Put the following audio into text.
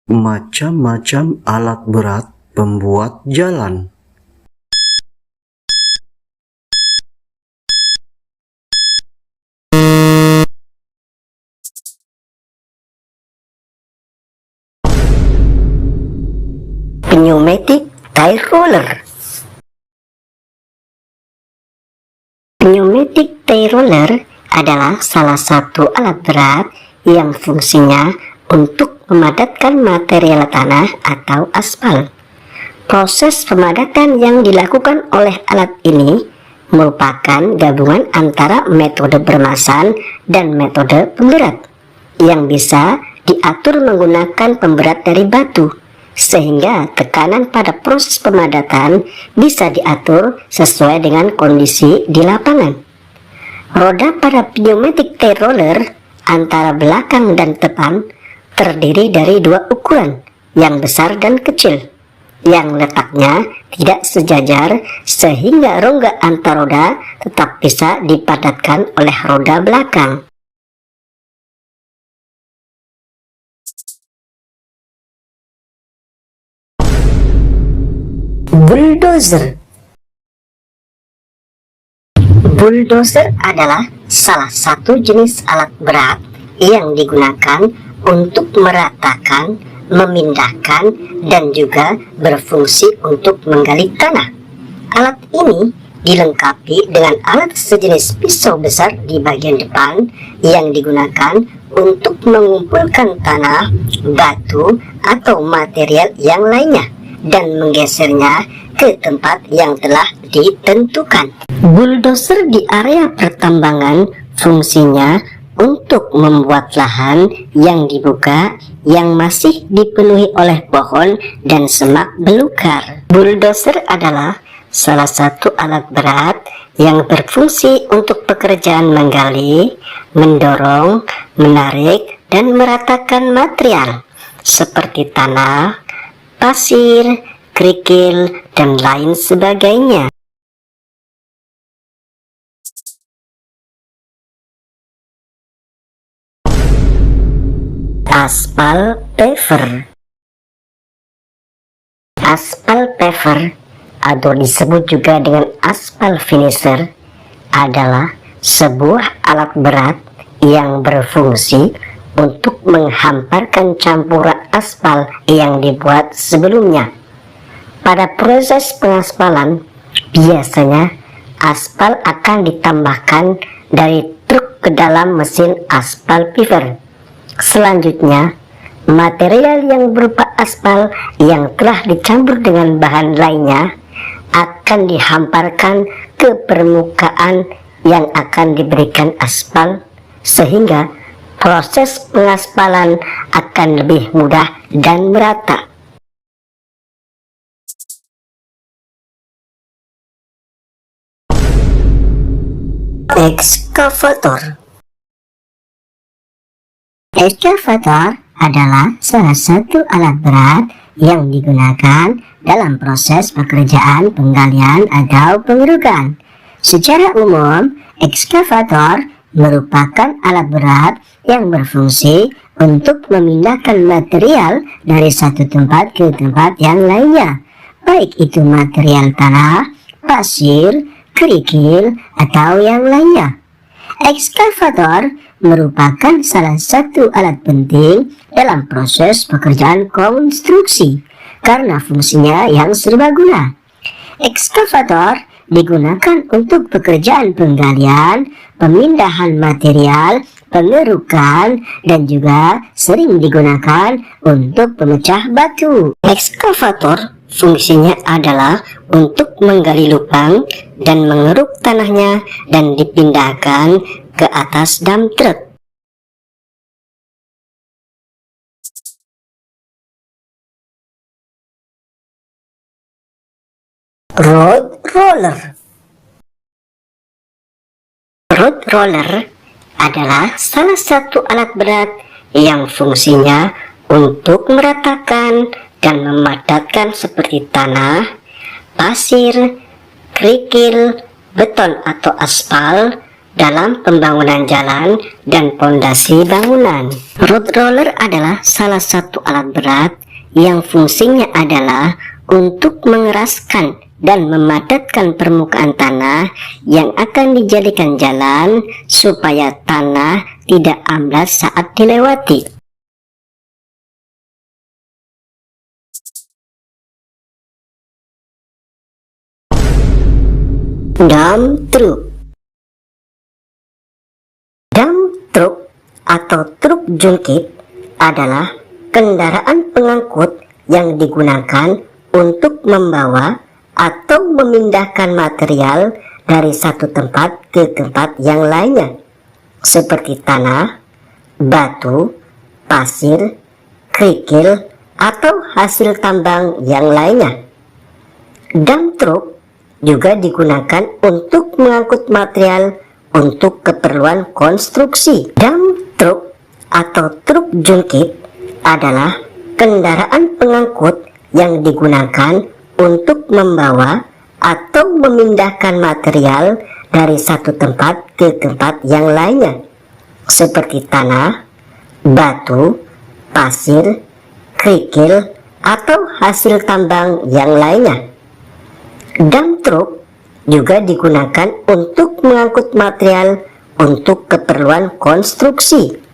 Macam-macam alat berat pembuat jalan. Pneumatic tire roller. Pneumatic tire roller adalah salah satu alat berat yang fungsinya untuk memadatkan material tanah atau aspal. Proses pemadatan yang dilakukan oleh alat ini merupakan gabungan antara metode bermasang dan metode pemberat yang bisa diatur menggunakan pemberat dari batu, sehingga tekanan pada proses pemadatan bisa diatur sesuai dengan kondisi di lapangan. Roda pada pneumatic tire roller antara belakang dan depan terdiri dari dua ukuran, yang besar dan kecil, yang letaknya tidak sejajar sehingga rongga antar roda tetap bisa dipadatkan oleh roda belakang. Bulldozer. Bulldozer adalah salah satu jenis alat berat yang digunakan untuk meratakan, memindahkan, dan juga berfungsi untuk menggali tanah. Alat ini dilengkapi dengan alat sejenis pisau besar di bagian depan yang digunakan untuk mengumpulkan tanah, batu, atau material yang lainnya dan menggesernya ke tempat yang telah ditentukan. Bulldozer di area pertambangan fungsinya untuk membuat lahan yang dibuka yang masih dipenuhi oleh pohon dan semak belukar. Bulldozer adalah salah satu alat berat yang berfungsi untuk pekerjaan menggali, mendorong, menarik, dan meratakan material seperti tanah, pasir, kerikil, dan lain sebagainya. Aspal paver. Aspal paver atau disebut juga dengan aspal finisher adalah sebuah alat berat yang berfungsi untuk menghamparkan campuran aspal yang dibuat sebelumnya. Pada proses pengaspalan, biasanya aspal akan ditambahkan dari truk ke dalam mesin aspal paver. Selanjutnya, material yang berupa aspal yang telah dicampur dengan bahan lainnya akan dihamparkan ke permukaan yang akan diberikan aspal, sehingga proses pengaspalan akan lebih mudah dan merata. Ekskavator. Ekskavator adalah salah satu alat berat yang digunakan dalam proses pekerjaan penggalian atau pengerukan. Secara umum, ekskavator merupakan alat berat yang berfungsi untuk memindahkan material dari satu tempat ke tempat yang lainnya, baik itu material tanah, pasir, kerikil, atau yang lainnya. Ekskavator merupakan salah satu alat penting dalam proses pekerjaan konstruksi karena fungsinya yang serbaguna. Ekskavator digunakan untuk pekerjaan penggalian, pemindahan material, pengerukan, dan juga sering digunakan untuk pemecah batu. Ekskavator fungsinya adalah untuk menggali lubang dan mengeruk tanahnya dan dipindahkan ke atas dump truck. Road roller. Road roller adalah salah satu alat berat yang fungsinya untuk meratakan dan memadatkan seperti tanah, pasir, kerikil, beton atau aspal, dalam pembangunan jalan dan pondasi bangunan. Road roller adalah salah satu alat berat yang fungsinya adalah untuk mengeraskan dan memadatkan permukaan tanah yang akan dijadikan jalan supaya tanah tidak amblas saat dilewati. Dump truck. Dump truck atau truk jungkit adalah kendaraan pengangkut yang digunakan untuk membawa atau memindahkan material dari satu tempat ke tempat yang lainnya, seperti tanah, batu, pasir, kerikil, atau hasil tambang yang lainnya. Dump truck juga digunakan untuk mengangkut material untuk keperluan konstruksi. Dump truck atau truk jungkit adalah kendaraan pengangkut yang digunakan untuk membawa atau memindahkan material dari satu tempat ke tempat yang lainnya, seperti tanah, batu, pasir, kerikil, atau hasil tambang yang lainnya. Dump truck juga digunakan untuk mengangkut material untuk keperluan konstruksi.